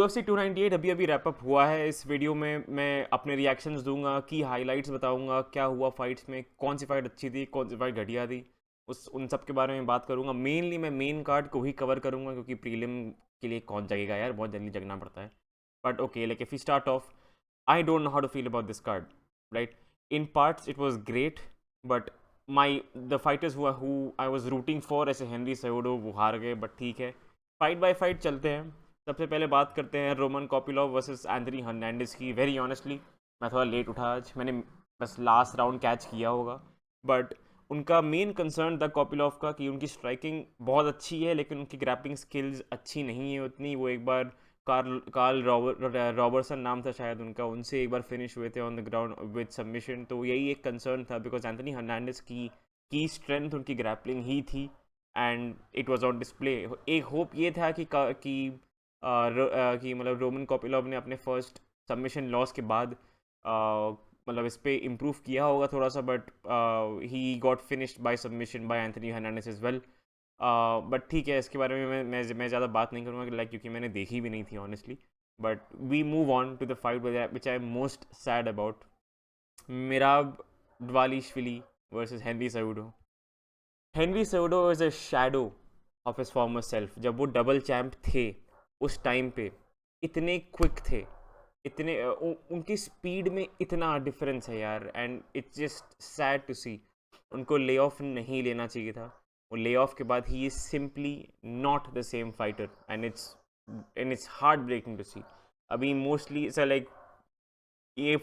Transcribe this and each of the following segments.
UFC 298 अभी अभी wrap up हुआ है। इस वीडियो में मैं अपने रिएक्शंस दूंगा, की हाइलाइट्स बताऊंगा, क्या हुआ फाइट्स में, कौन सी फाइट अच्छी थी, कौन सी फाइट घटिया थी, उन सब के बारे में बात करूंगा। मेनली मैं मेन कार्ड को ही कवर करूंगा क्योंकि प्रीलिम के लिए कौन जगेगा यार, बहुत जल्दी जगना पड़ता है। But okay, like if you start off, I don't know how to feel about this card, right? In parts it was great, but my the fighters who I was rooting for, ऐसे Henry Cejudo, वो हार गए। But ठीक है, fight bye fight चलते हैं। सबसे पहले बात करते हैं रोमन कॉपिलोव वर्सेस एंथनी हर्नांडिस की। वेरी ऑनेस्टली मैं थोड़ा लेट उठा आज, मैंने बस लास्ट राउंड कैच किया होगा। बट उनका मेन कंसर्न था कॉपिलोव का कि उनकी स्ट्राइकिंग बहुत अच्छी है लेकिन उनकी ग्रैपलिंग स्किल्स अच्छी नहीं है उतनी। वो एक बार कार्ल रॉबर्टसन नाम था शायद उनका, उनसे एक बार फिनिश हुए थे on the ground with submission. तो यही एक कंसर्न था बिकॉज एंथनी हर्नांडिस की स्ट्रेंथ उनकी ग्रैपलिंग ही थी and it was on display. एक होप ये था कि मतलब रोमन कॉपिलोव ने अपने फर्स्ट सबमिशन लॉस के बाद मतलब इस पर इम्प्रूव किया होगा थोड़ा सा, but he got finished by submission by Anthony Hernandez as well. But ठीक है, इसके बारे में मैं ज़्यादा बात नहीं करूँगा लाइक, क्योंकि मैंने देखी भी नहीं थी honestly. But we move on to the fight which I am most sad about, Merab Dvalishvili versus Henry Cejudo. Henry Cejudo is a shadow of his former self. जब वो डबल चैम्प थे उस टाइम पे, इतने quick थे, इतने उनकी speed में इतना डिफरेंस है यार, and it's just sad to see. उनको ले ऑफ नहीं लेना चाहिए था। वो ले ऑफ के बाद he is simply not the same fighter and it's heart breaking to see. अभी मोस्टली सर लाइक ये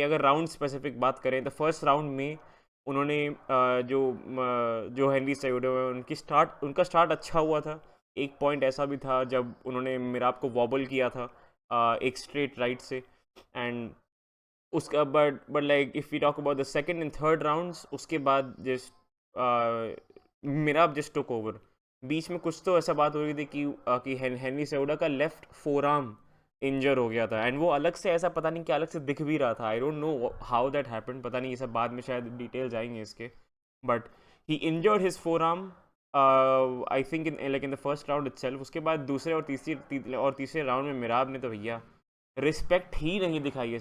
अगर राउंड स्पेसिफिक बात करें तो फर्स्ट राउंड में उन्होंने जो हेनरी सेहुडो है उनका स्टार्ट अच्छा हुआ था। एक पॉइंट ऐसा भी था जब उन्होंने मिराब को वॉबल किया था एक स्ट्रेट राइट से। एंड उसका but like if we talk about the second and third rounds, उसके बाद मिराब जस्ट टुक ओवर। बीच में कुछ तो ऐसा बात हो रही थी कि हेनरी सेहुडा का लेफ्ट फोर आर्म इंजर हो गया था एंड वो अलग से ऐसा पता नहीं क्या अलग से दिख भी रहा था। आई don't know how that happened, पता नहीं, ये सब बाद में शायद डिटेल्स आएंगे इसके। But he injured his four arm I think in the first round itself. उसके बाद दूसरे और तीसरे राउंड में मिराब ने तो भैया रिस्पेक्ट ही नहीं दिखाई है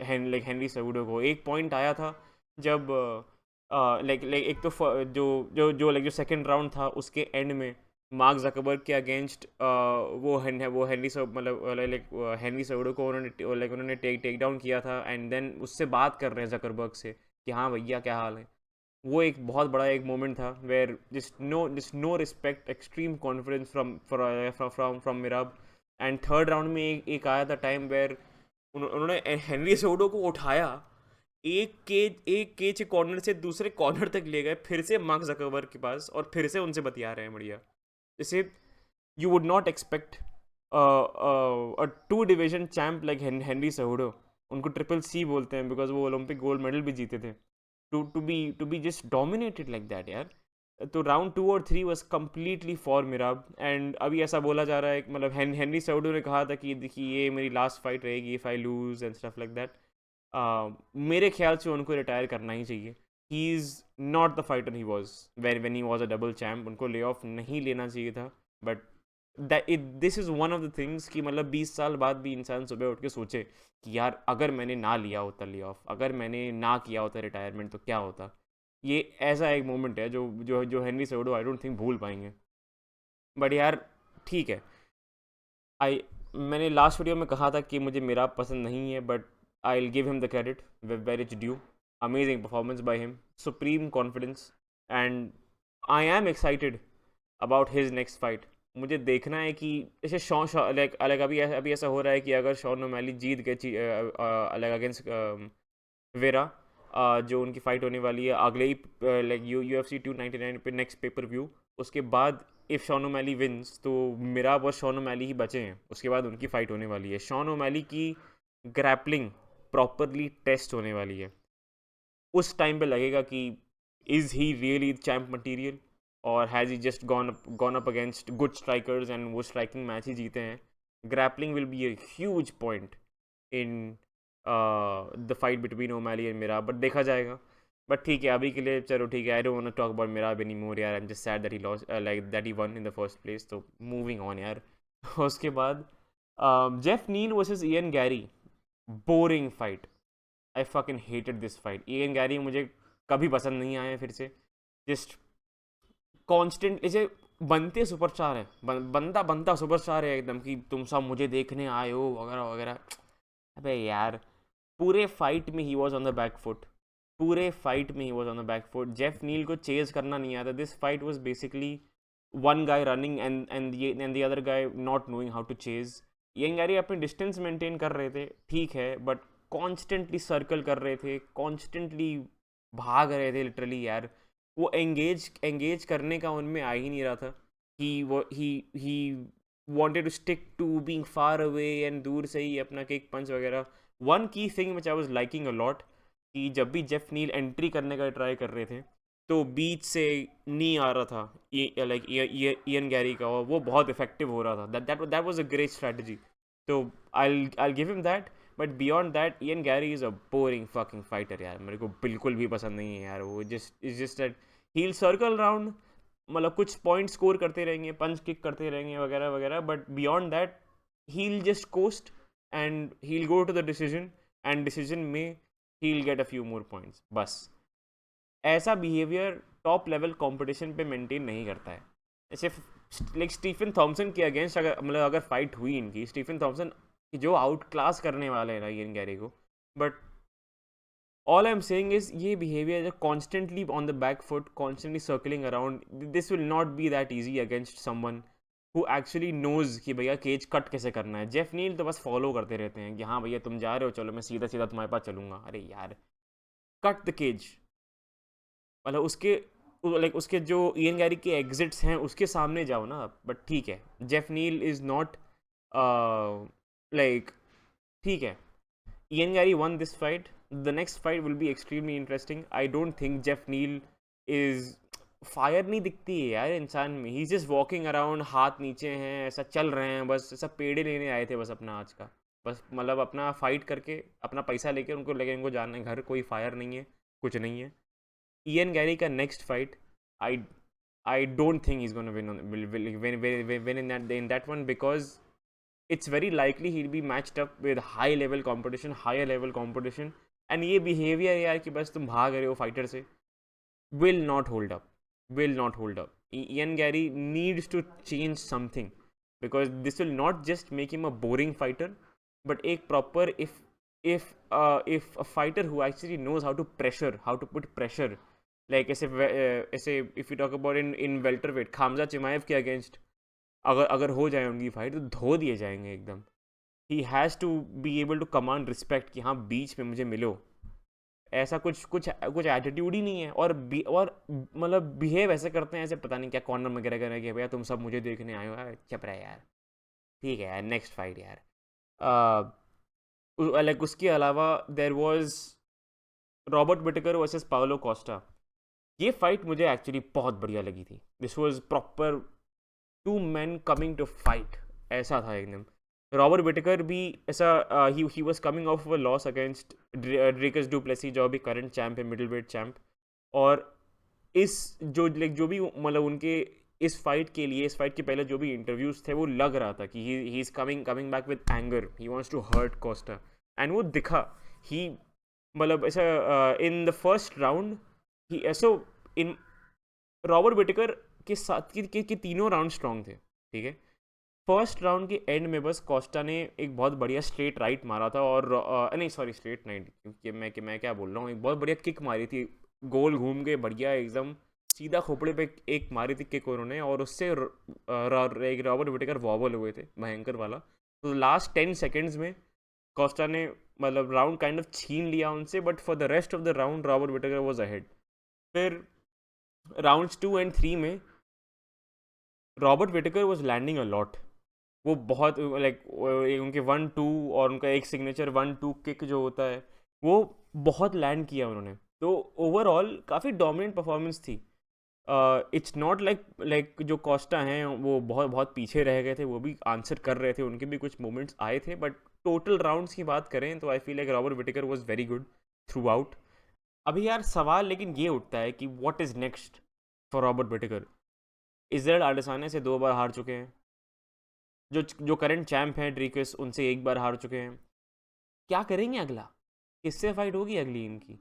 हेनरी सेहुडो को। एक पॉइंट आया था जब लाइक एक तो जो सेकंड राउंड था उसके एंड में मार्क जकरबर्ग के अगेंस्ट वो हेनरी हेनरी सेहुडो को उन्होंने टेक डाउन किया था एंड देन उससे बात कर रहे हैं जकरबर्ग से कि हाँ भैया क्या हाल है। वो एक बहुत बड़ा एक मोमेंट था वेयर जिस no respect, extreme confidence from Merab. And third round में एक आया था टाइम वेयर उन्होंने हेनरी सेहुडो को उठाया, एक केज के कॉर्नर से दूसरे कॉर्नर तक ले गए, फिर से मार्क जकरबर्ग के पास और फिर से उनसे बतिया रहे हैं बढ़िया। जैसे you would not expect a two division champ like Henry Cejudo, उनको ट्रिपल सी बोलते हैं बिकॉज वो ओलंपिक गोल्ड मेडल भी जीते थे, to be just dominated like that यार। तो राउंड 2 और 3 was completely for Merab. And अभी ऐसा बोला जा रहा है मतलब हेनरी सेहुडो ने कहा था कि देखिए ये मेरी लास्ट फाइट रहेगी if I lose and stuff like that. मेरे ख्याल से उनको रिटायर करना ही चाहिए। ही is not the fighter he was when he was a double champ. उनको ले ऑफ नहीं लेना चाहिए था। But this is one of the things कि मतलब 20 साल बाद भी इंसान सुबह उठ के सोचे कि यार अगर मैंने ना लिया होता ले ऑफ, अगर मैंने ना किया होता रिटायरमेंट तो क्या होता। ये ऐसा एक मोमेंट है जो जो जो हेनरी सेहुडो आई डोंट थिंक भूल पाएंगे। बट यार ठीक है, आई मैंने लास्ट वीडियो में कहा था कि मुझे मेरा पसंद नहीं है, but I will give him the credit where it's due. Amazing performance by him, supreme confidence, and I am excited about his next fight. मुझे देखना है कि जैसे लाइक अलग अभी ऐसा हो रहा है कि अगर शॉन ओमैली जीत गए अलग अगेंस्ट वेरा, जो उनकी फ़ाइट होने वाली है अगले ही लाइक UFC 299 पे नेक्स्ट पेपर व्यू, उसके बाद इफ़ शॉन ओमैली विंस तो मेरा बस शॉन ओमैली ही बचे हैं। उसके बाद उनकी फ़ाइट होने वाली है, शॉन ओमैली की ग्रैपलिंग प्रॉपरली टेस्ट होने वाली है। उस टाइम पे लगेगा कि is he really champ material और has he just gone up against good strikers and वो स्ट्राइकिंग मैच ही जीते हैं। Grappling will be a huge point in the fight between O'Malley and Merab, but देखा जाएगा। बट ठीक है, अभी के लिए चलो ठीक है, I don't want to talk about Merab any more यार। I am just sad that he lost like that he won in the first place. तो मूविंग ऑन यार। उसके बाद Jeff Neal versus Ian Garry, boring fight. I fucking hated this fight. Ian Garry मुझे कभी पसंद नहीं आया फिर से. जस्ट कांस्टेंट ऐसे बनते सुपरस्टार है, बनता बनता सुपरस्टार है एकदम, कि तुम सब मुझे देखने आए हो वगैरह वगैरह. अबे यार, पूरे फाइट में he was on the back foot. पूरे फाइट में he was on the back foot. Jeff Neal को चेज करना नहीं आता. This fight was basically one guy running and the other guy not knowing how to chase. यंगारी अपनी distance maintain कर रहे थे, ठीक है, बट कॉन्स्टेंटली सर्कल कर रहे थे, कॉन्स्टेंटली भाग रहे थे लिटरली यार. वो एंगेज करने का उनमें आ ही नहीं रहा था. ही wanted to stick to being far away and दूर से ही अपना किक पंच वगैरह. One key thing which I was liking a lot, कि जब भी जेफ नील एंट्री करने का ट्राई कर रहे थे तो बीच से नी आ रहा था ये लाइक इयन गैरी का, और वो बहुत इफेक्टिव हो रहा था. That was a great strategy. तो I give him that. But beyond that Ian Garry is a boring fucking fighter यार. मेरे को बिल्कुल भी पसंद नहीं है यार. वो just that he'll circle round, मतलब कुछ पॉइंट स्कोर करते रहेंगे, पंच किक करते रहेंगे वगैरह वगैरह, but beyond that he'll just coast and he'll go to the decision, and decision में he'll get a few more points. बस ऐसा बिहेवियर टॉप लेवल कंपटीशन पे मेंटेन नहीं करता है. ऐसे लाइक स्टीफन थॉमसन के अगेंस्ट अगर मतलब अगर फाइट हुई इनकी, स्टीफन थॉमसन जो आउट क्लास करने वाले हैं ना इयन गैरी को, but all I am saying is ये behaviour constantly on the back foot, constantly circling around, this will not be that easy against someone who actually knows कि भैया cage cut कैसे करना है. जेफ नील तो बस follow करते रहते हैं कि हाँ भैया तुम जा रहे हो, चलो मैं सीधा सीधा तुम्हारे पास चलूंगा. अरे यार, कट द केज. मतलब उसके लाइक उसके जो इयन गैरी के एग्जिट्स हैं उसके सामने जाओ ना. बट ठीक है, Jeff Neal is not like, ठीक है, Ian Garry won this fight. The next fight will be extremely interesting. I don't think Jeff Neal is, fire नहीं दिखती है यार इंसान में. ही जस्ट वॉकिंग अराउंड, हाथ नीचे हैं, ऐसा चल रहे हैं बस, ऐसा पेड़े लेने आए थे बस अपना आज का. बस मतलब अपना फाइट करके अपना पैसा लेके उनको लेके उनको जाना है घर. कोई फायर नहीं है, कुछ नहीं है. Ian Gary का next fight, I I don't think he's gonna win in that one, because it's very likely he'll be matched up with high level competition, higher level competition. And ये behavior यार कि बस तुम भाग रहे हो fighter से, will not hold up, will not hold up. Ian Gary needs to change something, because this will not just make him a boring fighter, but एक proper, if a fighter who actually knows how to pressure, how to put pressure, like ऐसे if you talk about in welterweight, Khamzat Chimaev के against अगर अगर हो जाए उनकी fight तो धो दिए जाएंगे एकदम. He has to be able to command respect कि हाँ बीच में मुझे मिलो. ऐसा कुछ कुछ कुछ एटीट्यूड ही नहीं है. और मतलब बिहेव ऐसे करते हैं ऐसे पता नहीं क्या कॉर्नर वगैरह करें कि भैया तुम सब मुझे देखने आए हो यार. चुप रहे यार, ठीक है यार, नेक्स्ट फाइट यार. लाइक उसके अलावा there was Robert Whittaker versus Paulo Costa. ये फाइट मुझे एक्चुअली बहुत बढ़िया लगी थी. This was proper two man coming to fight, ऐसा था एकदम. रॉबर्ट विटेकर भी ऐसा, he was coming off a loss against Dricus Du Plessis, जो भी करंट चैम्प है, मिडिल वेट चैम्प. और इस जो भी मतलब उनके इस फाइट के लिए, इस फाइट के पहले जो भी इंटरव्यूज थे, वो लग रहा था कि he is coming back with anger, he wants to hurt Costa. And वो दिखा. ही मतलब ऐसा इन द फर्स्ट राउंड ही ऐसा इन रॉबर्ट विटेकर के साथ के तीनों राउंड स्ट्रॉन्ग थे, ठीक है. फर्स्ट राउंड के एंड में बस कोस्टा ने एक बहुत बढ़िया स्ट्रेट राइट मारा था, और नहीं सॉरी स्ट्रेट नहीं, क्योंकि मैं क्या बोल रहा हूँ, एक बहुत बढ़िया किक मारी थी, गोल घूम के बढ़िया एकदम सीधा खोपड़े पे एक मारी थी किक उन्होंने, और उससे एक रॉबर्ट विटेकर वॉबल हुए थे भयंकर वाला. तो लास्ट 10 सेकेंड्स में कोस्टा ने मतलब राउंड काइंड ऑफ छीन लिया उनसे, but for the rest of the round Robert Whittaker was ahead. फिर राउंड्स 2 and 3 में Robert Whittaker was landing a lot. वो बहुत लाइक उनके 1-2 और उनका एक सिग्नेचर 1-2 किक जो होता है, वो बहुत लैंड किया उन्होंने. तो ओवरऑल काफ़ी डोमिनेंट परफॉर्मेंस थी. इट्स नॉट लाइक जो कोस्टा हैं वो बहुत बहुत पीछे रह गए थे, वो भी आंसर कर रहे थे, उनके भी कुछ मोमेंट्स आए थे. बट टोटल राउंड्स की बात करें तो I feel like Robert Whittaker was very good throughout. अभी यार सवाल लेकिन ये उठता है कि what is next for Robert Whittaker. Israel Adesanya से 2 बार हार चुके हैं. जो करंट चैम्प हैं ड्रीकस, उनसे एक बार हार चुके हैं। क्या करेंगे अगला, किससे फाइट होगी अगली इनकी?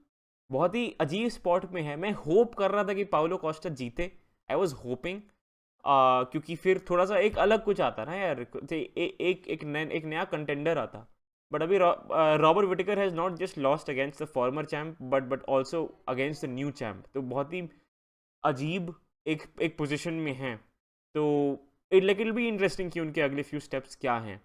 बहुत ही अजीब स्पॉट में है। मैं होप कर रहा था कि पाउलो कोस्टा जीते, आई वॉज होपिंग, क्योंकि फिर थोड़ा सा एक अलग कुछ आता ना यार, एक नया कंटेंडर आता। बट अभी Robert Whittaker has not just lost against the former champ but also against the new champ, तो बहुत ही अजीब एक पोजीशन में हैं। तो इट विल बी इंटरेस्टिंग कि उनके अगले फ्यू स्टेप्स क्या हैं।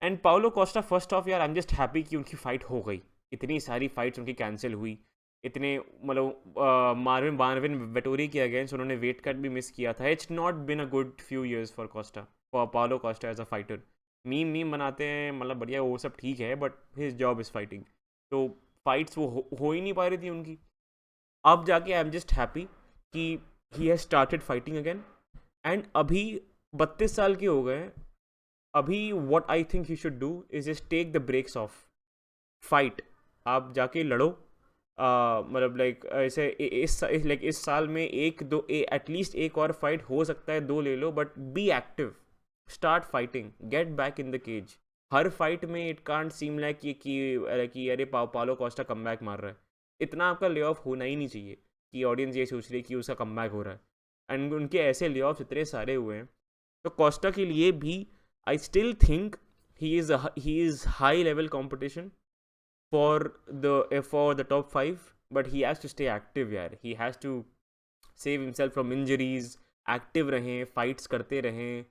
And Paulo Costa first of यार, आई एम जस्ट हैप्पी कि उनकी फ़ाइट हो गई। इतनी सारी फाइट्स उनकी कैंसिल हुई, इतने मतलब मार्विन बार्विन वेटोरी के अगेंस्ट उन्होंने वेट कट भी मिस किया था। It's not been a good few years for Costa, for Paulo Costa as a fighter. Meme बनाते हैं, मतलब बढ़िया, वो सब ठीक है, but his job is fighting. तो फाइट्स वो हो ही नहीं पा रही थी उनकी। अब जाके आई एम जस्ट हैप्पी कि he has started fighting again. And अभी 32 साल के हो गए। अभी what I think you should do is just take the breaks off fight. आप जाके लड़ो, मतलब लाइक ऐसे इस साल में एक दो एटलीस्ट एक और फाइट हो सकता है, दो ले लो, but be active, start fighting, get back in the cage. हर फाइट में इट कांट सीम लाइक कि अरे पालो कोस्टा कम बैक मार रहा है। इतना आपका ले ऑफ होना ही नहीं चाहिए कि ऑडियंस ये सोच रही है कि उसका कम बैक हो रहा है। एंड उनके ऐसे ले ऑफ इतने सारे हुए हैं, तो कोस्टा के लिए भी I still think he is high level competition for the top 5, but he has to stay active यार। he has to save himself from injuries, active रहें, फाइट्स करते रहें।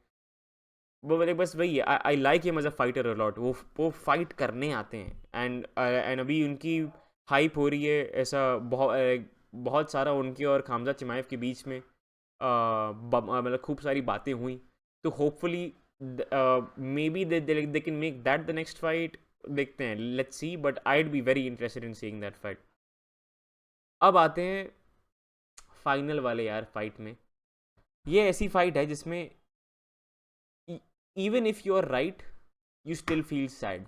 वो मेरे बस वही है, I like him as a fighter a lot. वो फाइट करने आते हैं। एंड अभी उनकी हाइप हो रही है, ऐसा बहुत सारा उनकी और खामजा चिमाएव के बीच में मतलब खूब सारी बातें हुई। तो hopefully maybe they can make that the next fight. देखते हैं, let's see, but I'd be very interested in seeing that fight. अब आते हैं फाइनल वाले यार फाइट में। ये ऐसी फाइट है जिसमें even if you are right you still feel sad.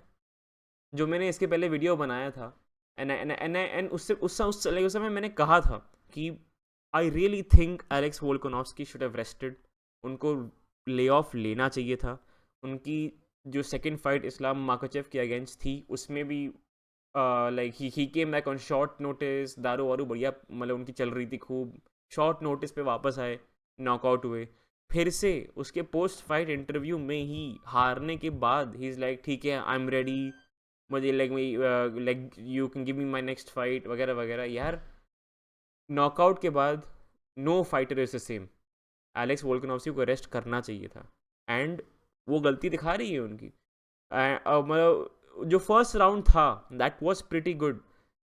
जो मैंने इसके पहले वीडियो बनाया था, एंड उस समय मैंने कहा था कि I really think Alex Volkanovski should have rested. उनको ले ऑफ लेना चाहिए था। उनकी जो सेकंड फाइट इस्लाम माकाचेव के अगेंस्ट थी, उसमें भी like he came back on short notice, दारू वारू बढ़िया मतलब उनकी चल रही थी खूब, शॉर्ट नोटिस पे वापस आए, नॉकआउट हुए। फिर से उसके पोस्ट फाइट इंटरव्यू में ही हारने के बाद ही इज़ लाइक ठीक है, आई एम रेडी, मुझे like you can give me my next fight वगैरह वगैरह। यार नॉकआउट के बाद no fighter is the same. Alex Volkanovski को अरेस्ट करना चाहिए था, एंड वो गलती दिखा रही है उनकी। मतलब जो फर्स्ट राउंड था दैट वाज प्रिटी गुड।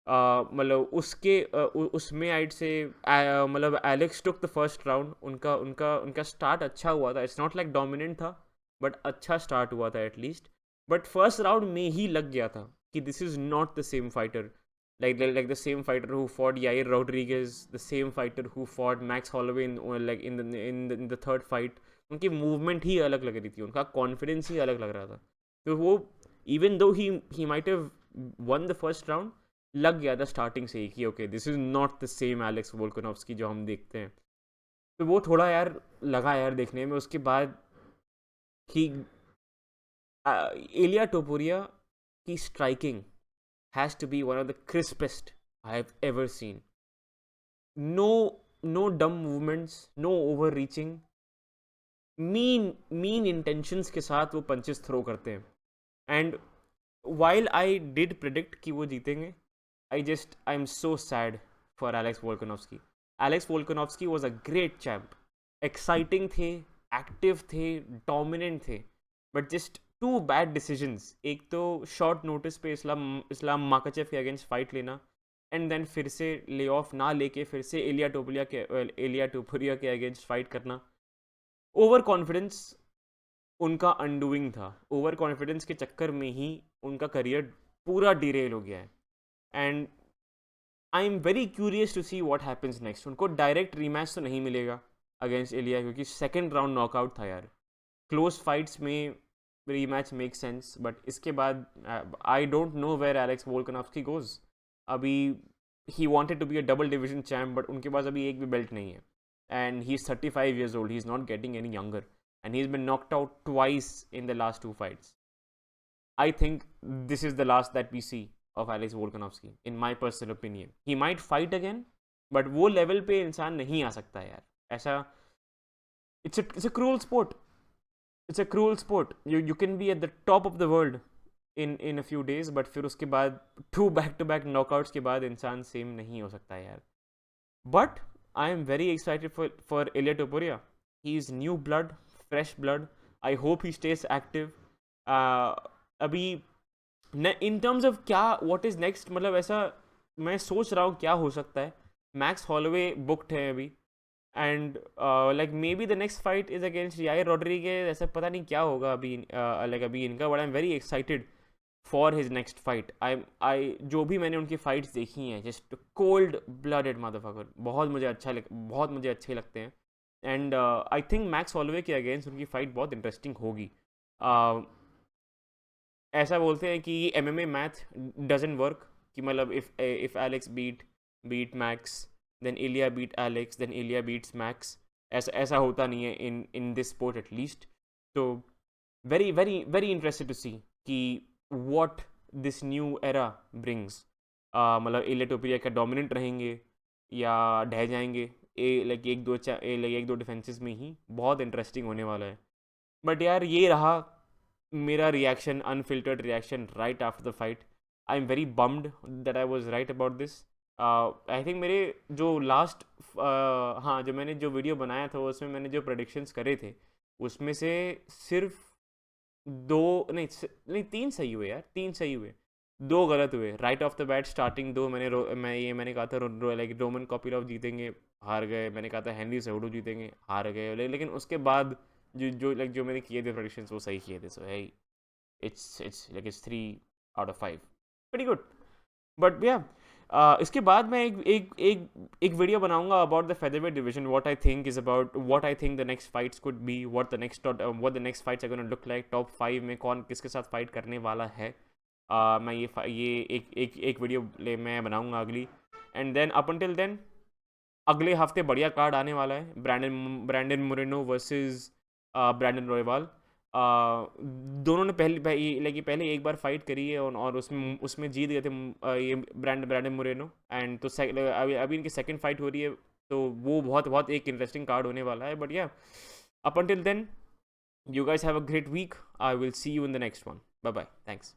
मतलब उसमें आइड से मतलब Alex took the first round. उनका स्टार्ट अच्छा हुआ था। इट्स नॉट लाइक डोमिनेंट था, बट अच्छा स्टार्ट हुआ था एटलीस्ट। बट फर्स्ट राउंड में ही लग गया था कि this is not the same fighter, like the same fighter who fought Yair Rodriguez, the same fighter who fought Max Holloway in the third fight। उनकी movement ही अलग लग रही थी, उनका कॉन्फिडेंस ही अलग लग रहा था। तो वो even though he might have one the first round, लग गया था स्टार्टिंग से ही कि okay this is not the same Alex Volkanovski जो हम देखते हैं। तो वो थोड़ा यार लगा यार देखने में। उसके बाद ही एलिया टोपुरिया की striking has to be one of the crispest I have ever seen. No dumb movements, no overreaching, mean intentions के साथ वो पंचेस थ्रो करते हैं। And while I did predict कि वो जीतेंगे, I am so sad for Alex Volkanovski. Alex Volkanovski was a great champ. Exciting थे, active थे, डोमिनेंट थे, but just two bad decisions. एक तो शॉर्ट नोटिस पे इस्लाम माकाचेव के अगेंस्ट फाइट लेना, एंड देन फिर से ले ऑफ ना लेके फिर से एलिया टोपुरिया के अगेंस्ट फाइट करना। ओवर कॉन्फिडेंस उनका अनडूइंग था। ओवर कॉन्फिडेंस के चक्कर में ही उनका करियर पूरा डिरेल हो गया है। And I am very curious to see what happens next. उनको डायरेक्ट रीमैच तो नहीं मिलेगा अगेंस्ट एलिया, क्योंकि सेकेंड राउंड नॉकआउट था यार। क्लोज फाइट्स में रीमैच मेक सेंस, बट इसके बाद I don't know where Alex Volkanovski goes. अभी ही wanted to be a double division champ, but उनके पास अभी एक भी बेल्ट नहीं है, and he is 35 years old, he is not getting any younger. and he's been knocked out twice in the last 2 fights. I think this is the last that we see of Alex Volkanovski, in my personal opinion. He might fight again, but वो level पे इंसान नहीं आ सकता यार. ऐसा it's a cruel sport. It's a cruel sport. You can be at the top of the world in a few days, but फिर उसके बाद 2 back-to-back knockouts के बाद इंसान सेम नहीं हो सकता यार. But I am very excited for Ilia Topuria. He is new blood, fresh blood. I hope he stays active. अभी इन टर्म्स ऑफ क्या व्हाट इज नेक्स्ट, मतलब ऐसा मैं सोच रहा हूँ क्या हो सकता है. मैक्स हॉलोवे बुक्ड है अभी, and like maybe the next fight is against Yair Rodriguez. ऐसा पता नहीं क्या होगा अभी लाइक अभी इनका, but I am very excited for his next fight. I जो भी मैंने उनकी फाइट्स देखी हैं, जस्ट कोल्ड ब्लडेड मदरफकर, बहुत मुझे अच्छे लगते हैं. And I think max Holloway के अगेंस्ट उनकी फाइट बहुत इंटरेस्टिंग होगी. ऐसा बोलते हैं कि MMA मैथ डजंट वर्क, कि मतलब if Alex beat Max then Ilia beat Alex then Ilia beats Max. ऐसा होता नहीं है इन दिस स्पोर्ट एटलीस्ट. तो very very very interested to see कि what this new era brings. मतलब Ilia टोपुरिया का डोमिनेंट रहेंगे या ढह जाएंगे लाइक एक दो डिफेंसेस में ही. बहुत इंटरेस्टिंग होने वाला है. बट यार ये रहा मेरा reaction, unfiltered reaction right after the fight. I am very bummed that I was right about this. I think मेरे जो लास्ट हाँ जो मैंने जो वीडियो बनाया था उसमें मैंने जो प्रेडिक्शंस करे थे उसमें से सिर्फ 3 सही हुए यार. 3 सही हुए, 2 गलत हुए. Right of the bat starting 2 मैंने कहा था लाइक रोमन कॉपिलॉव जीतेंगे, हार गए. मैंने कहा था हेनरी सेहुडू जीतेंगे, हार गए. लेकिन उसके बाद जो मैंने किए थे प्रेडिक्शंस वो सही किए थे. सो है it's 3 out of 5, pretty good. But या इसके बाद मैं एक वीडियो बनाऊंगा about the featherweight division, what I think the next fights could be, what the next fights are gonna look like. Top 5 में कौन किसके साथ फाइट करने वाला है. मैं ये एक वीडियो मैं बनाऊंगा अगली. And then up until then अगले हफ्ते बढ़िया कार्ड आने वाला है. Brandon Moreno versus Brandon Royval. दोनों ने पहले एक बार फाइट करी है और उसमें जीत गए थे ये ब्रैंडन मोरेनो. एंड तो अभी इनकी सेकंड फाइट हो रही है, तो वो बहुत एक इंटरेस्टिंग कार्ड होने वाला है. बट या up until then you guys have a great week. I will see you in the next one. Bye bye, thanks.